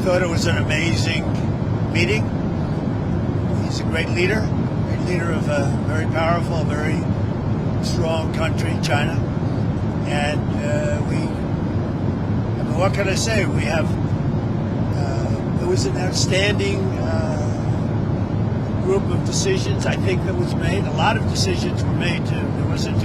thought it was an amazing meeting. He's a great leader of a very powerful, very strong country, China. And I mean, what can I say? We have, it was an outstanding group of decisions, I think, that was made. A lot of decisions were made, too. There wasn't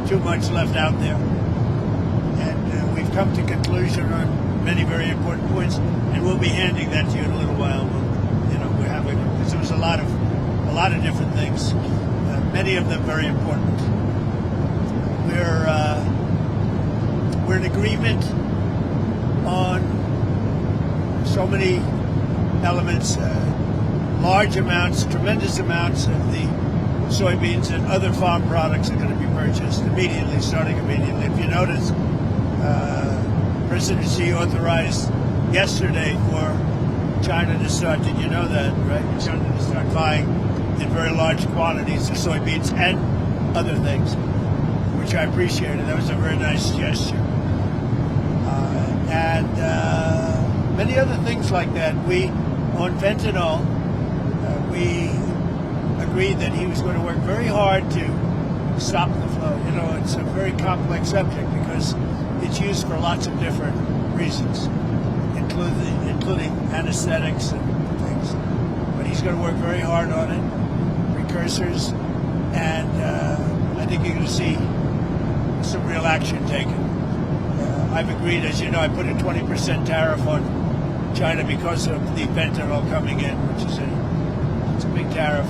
too much left out there. And we've come to conclusion on many very important points, and we'll be handing that to you in a little while. We're having, because there was a lot of different things, many of them very important. We're in agreement on so many elements, large amounts, tremendous amounts of the soybeans and other farm products are going to be purchased immediately, starting immediately. If you notice, President Xi authorized yesterday for China to start, did you know that, right? China to start buying in very large quantities of soybeans and other things, which I appreciated. That was a very nice gesture. And many other things like that. On fentanyl, we agreed that he was going to work very hard to stop the flow. It's a very complex subject because it's used for lots of different reasons, including anesthetics and things. But he's going to work very hard on it, precursors, and I think you're going to see some real action taken. I've agreed, as you know, I put a 20% tariff on China because of the fentanyl coming in, which is it's a big tariff.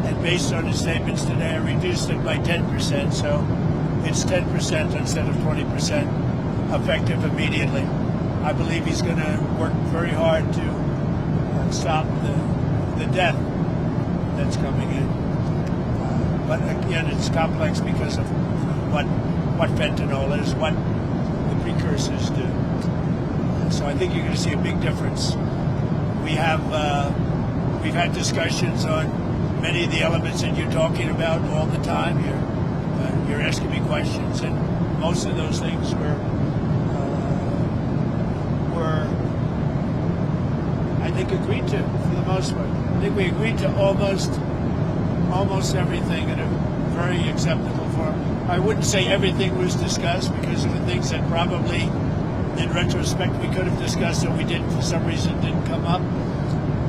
And based on his statements today, I reduced it by 10%, so it's 10% instead of 20%, effective immediately. I believe he's going to work very hard to stop the death that's coming in. But again, it's complex because of what fentanyl is, what the precursors do. So I think you're going to see a big difference. We've had discussions on many of the elements that you're talking about all the time. You're asking me questions, and most of those things were I think agreed to for the most part. I think we agreed to almost everything in a very acceptable form. I wouldn't say everything was discussed because there were things that probably, in retrospect, we could have discussed and we didn't, for some reason, didn't come up.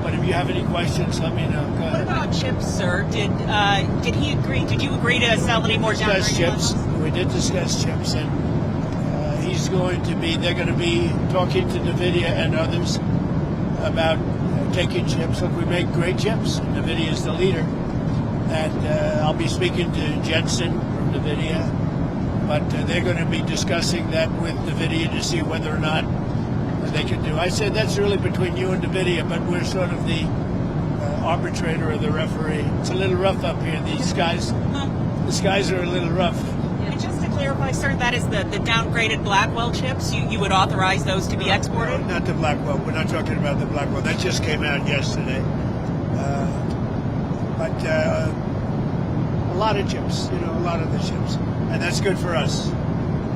But if you have any questions, let me know. Go ahead. What about chips, sir? Did he agree? Did you agree to sell any more down chips? We did discuss chips, and they're going to be talking to NVIDIA and others about taking chips. Look, we make great chips. NVIDIA is the leader. And I'll be speaking to Jensen from NVIDIA, but they're going to be discussing that with NVIDIA to see whether or not they can do. I said that's really between you and NVIDIA, but we're sort of the arbitrator or the referee. It's a little rough up here. The skies are a little rough. And just to clarify, sir, that is the downgraded Blackwell chips. You would authorize those to be exported? No, not the Blackwell. We're not talking about the Blackwell. That just came out yesterday. But a lot of chips, a lot of the chips, and that's good for us.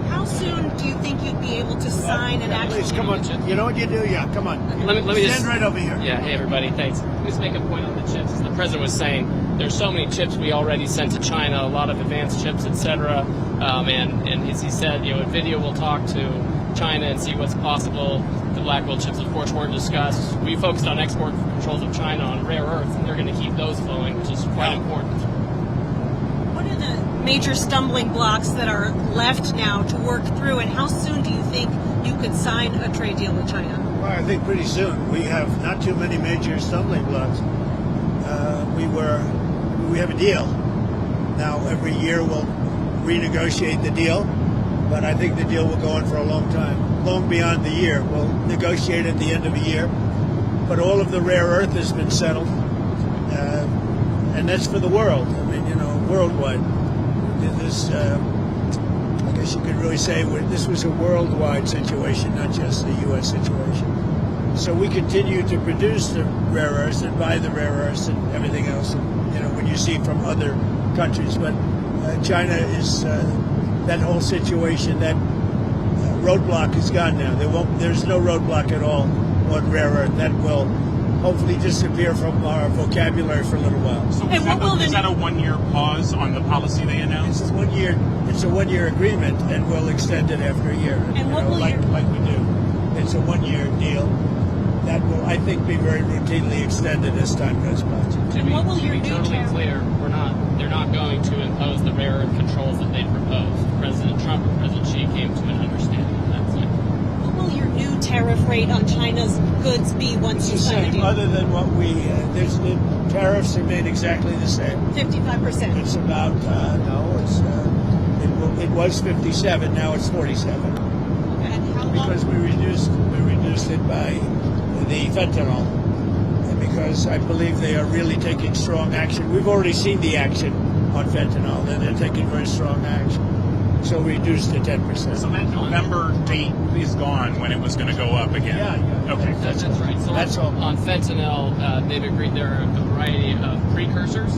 How soon do you think you'd be able to sign an actual? Please, come on. You know what you do? Yeah, come on. Let me stand right over here. Yeah, hey everybody, thanks. Let me just make a point on the chips. As the president was saying, there's so many chips we already sent to China, a lot of advanced chips, etc. And as he said, NVIDIA will talk to China and see what's possible. The Blackwell chips, of course, weren't discussed. We focused on export controls of China on rare earths, and they're going to keep those flowing, which is quite important. What are the major stumbling blocks that are left now to work through, and how soon do you think you could sign a trade deal with China? Well, I think pretty soon. We have not too many major stumbling blocks. We have a deal. Now, every year we'll renegotiate the deal, but I think the deal will go on for a long time, long beyond the year. We'll negotiate at the end of a year, but all of the rare earth has been settled, and that's for the world. I mean, worldwide. This, I guess you could really say this was a worldwide situation, not just a U.S. situation. So we continue to produce the rare earths and buy the rare earths and everything else, when you see from other countries. But China is, that whole situation, that roadblock is gone now. There's no roadblock at all on rare earth. That will hopefully disappear from our vocabulary for a little while. So And what will is that a 1-year pause on the policy they announced? It's a 1-year agreement, and we'll extend it after a year. And what will like we do? It's a 1-year deal that will, I think, be very routinely extended as time goes by. To be, what will to your be new totally tariff- clear, they're not going to impose the rare earth controls that they proposed. President Trump and President Xi came to an understanding on that point. What will your new tariff rate on China's goods be once you It's the sign a same, deal? other than what the tariffs remain exactly the same. 55%. It's about it was 57, now it's 47 And how long? because we reduced it by the fentanyl, because I believe they are really taking strong action. We've already seen the action on fentanyl, and they're taking very strong action. So we reduced to 10%. So that November date is gone when it was going to go up again. Yeah. Okay. That's right. So That's all. on fentanyl, they've agreed there are a variety of precursors.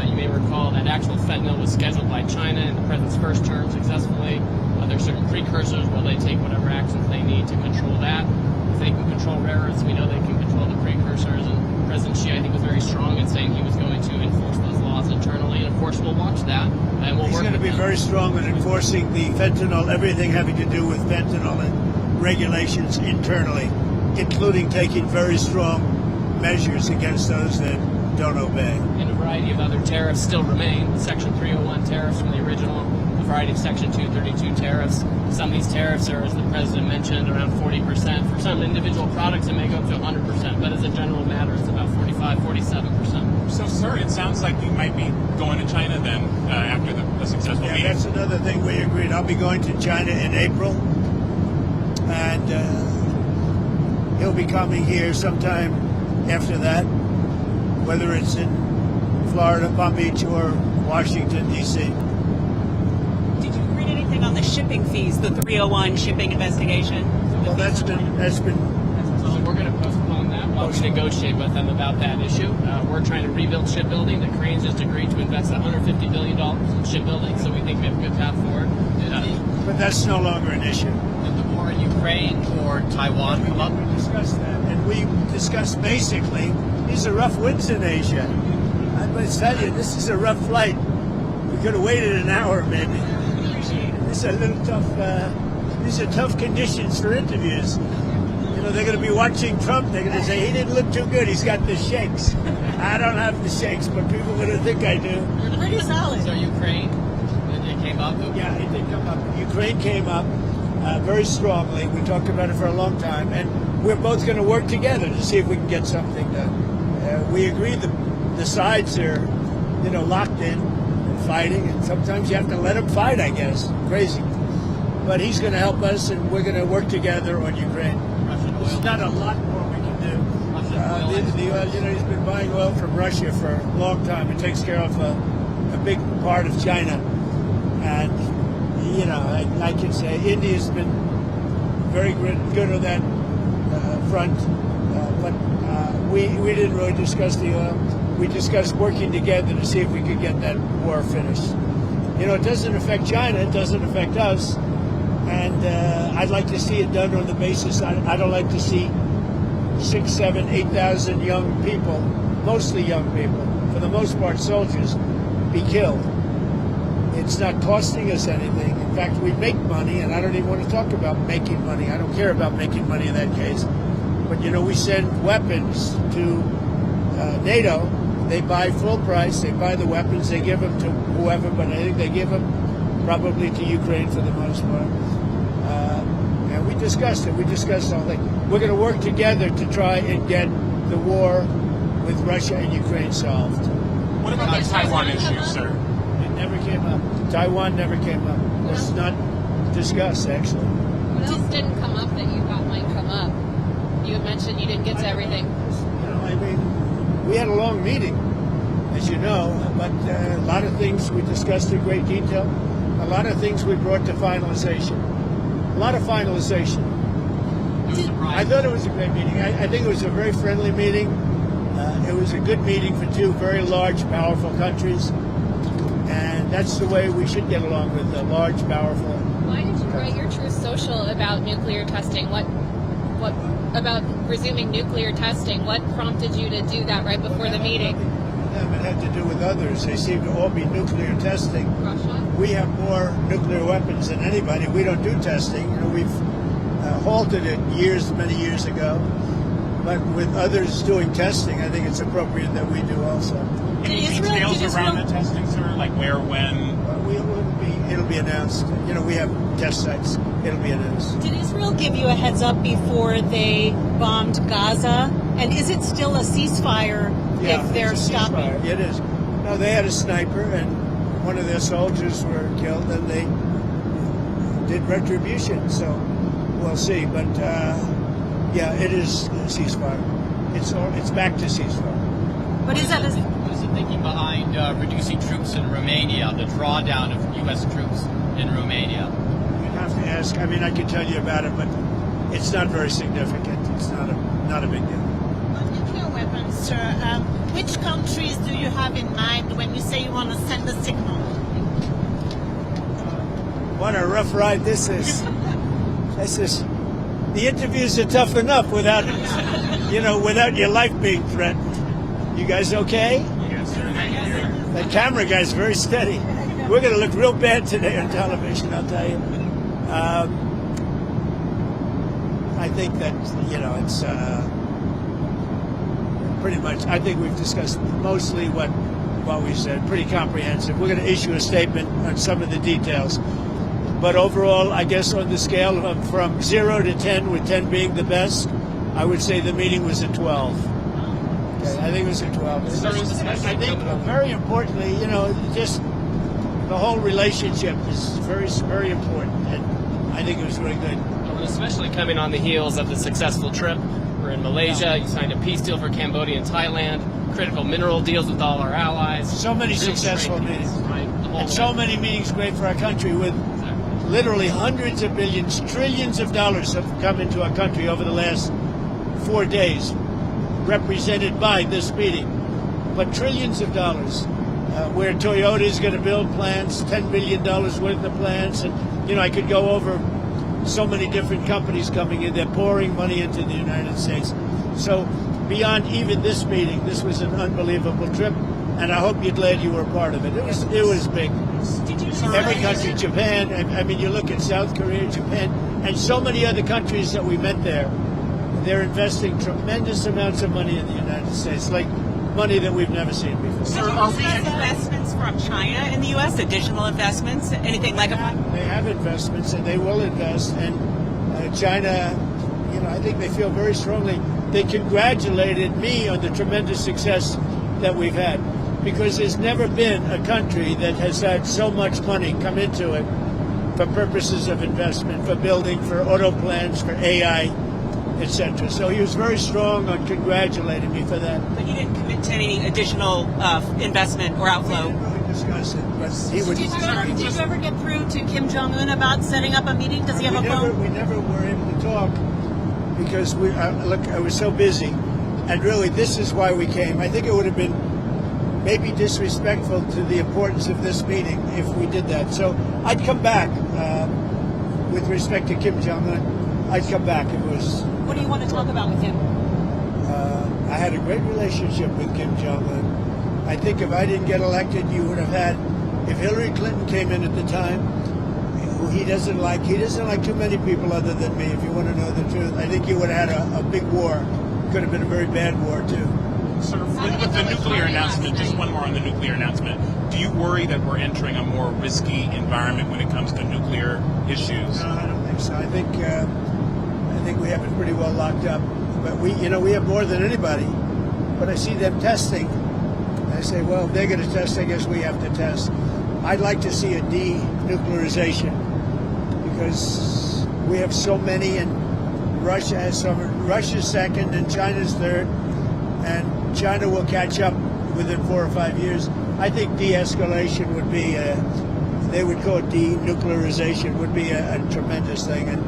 You may recall that actual fentanyl was scheduled by China in the president's first term successfully. There are certain precursors where they take whatever actions they need to control that. If they can control rare earths, we know they can control the precursors. And President Xi, I think, was very strong in saying he was going to enforce those laws internally. And of course, we'll watch that, and we'll He's work going to with be them. very strong in enforcing the fentanyl, everything having to do with fentanyl and regulations internally, including taking very strong measures against those that don't obey. And a variety of other tariffs still remain. The Section 301 tariffs from the original, a variety of Section 232 tariffs. Some of these tariffs are, as the president mentioned, around 40%. For some individual products, it may go up to 100%, but as a general matter, it's about 45, 47%. So, sir, it sounds like you might be going to China then after the successful Yeah, meeting. that's another thing we agreed. I'll be going to China in April, and he'll be coming here sometime after that, whether it's in Florida, Palm Beach, or Washington, D.C. Did you read anything on the shipping fees, the 301 shipping investigation? Well, that's been So we're going to postpone that while we negotiate with them about that issue. We're trying to rebuild shipbuilding. The Koreans just agreed to invest $150 billion in shipbuilding, so we think we have a good path forward. but that's no longer an issue. Did the war in Ukraine or Taiwan come up? We discussed that, and we discussed basically these are rough winds in Asia. I must tell you, this is a rough flight. We could have waited an hour, maybe. This is a little tough. These are tough conditions for interviews. You know, they're going to be watching Trump. They're going to say he didn't look too good. He's got the shakes. I don't have the shakes, but people are going to think I do. You're pretty solid. So Ukraine, it came up. Yeah, it did come up. Ukraine came up very strongly. We talked about it for a long time, and we're both going to work together to see if we can get something done. We agreed the sides are, locked in and fighting, and sometimes you have to let them fight, I guess. Crazy. But he's going to help us, and we're going to work together on Ukraine. There's not a lot more we can do. The oil, he's been buying oil from Russia for a long time. It takes care of a big part of China. And, I can say India's been very good on that front. But we didn't really discuss the oil. We discussed working together to see if we could get that war finished. It doesn't affect China. It doesn't affect us. And I'd like to see it done on the basis. I don't like to see 6, 7, 8,000 young people, mostly young people, for the most part soldiers, be killed. It's not costing us anything. In fact, we make money, and I don't even want to talk about making money. I don't care about making money in that case. But, we send weapons to NATO. They buy full price. They buy the weapons. They give them to whoever, but I think they give them probably to Ukraine for the most part. And we discussed it. We discussed all that. We're going to work together to try and get the war with Russia and Ukraine solved. What about the Taiwan issue, sir? It never came up. Taiwan never came up. It was not discussed, actually. What else didn't come up that you thought might come up? You had mentioned you didn't get to everything. We had a long meeting, as you know, but a lot of things we discussed in great detail. A lot of things we brought to finalization. A lot of finalization. I thought it was a great meeting. I think it was a very friendly meeting. It was a good meeting for two very large, powerful countries. And that's the way we should get along with the large, powerful. Why did you write your Truth Social about nuclear testing? What What about resuming nuclear testing? What prompted you to do that right before the meeting? It had to do with others. They seem to all be nuclear testing. Russia? We have more nuclear weapons than anybody. We don't do testing. We've halted it many years ago. But with others doing testing, I think it's appropriate that we do also. Any Israel- details did around Israel- the testing, sir? Like where, when? It'll be announced. We have test sites. It'll be announced. Did Israel give you a heads up before they bombed Gaza? And is it still a ceasefire if they're it's a stopping? ceasefire. It is. No, they had a sniper, and one of their soldiers were killed, and they did retribution. So we'll see. But it is a ceasefire. It's back to ceasefire. But is that a, What is the thinking behind reducing troops in Romania, the drawdown of U.S. troops in Romania? You'd have to ask. I mean, I could tell you about it, but it's not very significant. It's not a big deal. On nuclear weapons, sir, which countries do you have in mind when you say you want to send a signal? What a rough ride this is. The interviews are tough enough without your life being threatened. You guys okay? Yes, sir. That camera guy's very steady. We're going to look real bad today on television, I'll tell you. I think that, it's pretty much, I think we've discussed mostly what we said, pretty comprehensive. We're going to issue a statement on some of the details. But overall, I guess on the scale of from 0 to 10, with 10 being the best, I would say the meeting was a 12. Okay, I think it was a 12. I think very importantly, just the whole relationship is very, very important. And I think it was really good. Especially coming on the heels of the successful trip. We're in Malaysia. You signed a peace deal for Cambodia and Thailand. Critical mineral deals with all our allies. So many Real successful trade meetings. deals, right? The whole And so way. many meetings great for our country with literally hundreds of billions, trillions of dollars have come into our country over the last 4 days, represented by this meeting. But trillions of dollars, where Toyota is going to build plants, $10 billion worth of plants. And, I could go over so many different companies coming in. They're pouring money into the United States. So beyond even this meeting, this was an unbelievable trip. And I hope you're glad you were a part of it. It was big. Did you Every country, Japan, I mean, you look at South Korea, Japan, and so many other countries that we met there, they're investing tremendous amounts of money in the United States, like money that we've never seen before. Sir, are we investments from China in the U.S., additional investments, anything like a... They have investments, and they will invest. And China, I think they feel very strongly. They congratulated me on the tremendous success that we've had, because there's never been a country that has had so much money come into it for purposes of investment, for building, for auto plants, for AI, etc. So he was very strong on congratulating me for that. But you didn't commit to any additional investment or outflow? We didn't really discuss it, but he would. did you ever get through to Kim Jong-un about setting up a meeting? Does he have a phone? We never were able to talk because I was so busy. And really, this is why we came. I think it would have been maybe disrespectful to the importance of this meeting if we did that. So I'd come back with respect to Kim Jong-un. I'd come back if it was. What do you want to talk about with him? I had a great relationship with Kim Jong-un. I think if I didn't get elected, you would have had. If Hillary Clinton came in at the time, who he doesn't like too many people other than me. If you want to know the truth, I think you would have had a big war. Could have been a very bad war too. Sir, with the nuclear announcement, just one more on the nuclear announcement. Do you worry that we're entering a more risky environment when it comes to nuclear issues? No, I don't think so. I think we have it pretty well locked up. But we have more than anybody. But I see them testing. I say, well, if they're going to test, I guess we have to test. I'd like to see a denuclearization because we have so many, and Russia has some. Russia's second, and China's third, and China will catch up within 4 or 5 years. I think de-escalation would be, they would call it denuclearization, would be a tremendous thing. And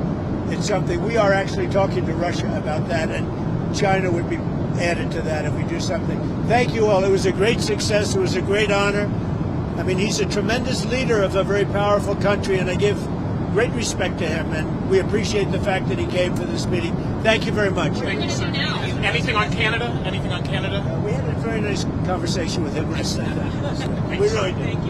it's something, we are actually talking to Russia about that, and China would be added to that if we do something. Thank you all. It was a great success. It was a great honor. I mean, he's a tremendous leader of a very powerful country, and I give great respect to him, and we appreciate the fact that he came for this meeting. Thank you very much. Thank you, sir. Anything on Canada? Anything on Canada? We had a very nice conversation with him last night. We really did.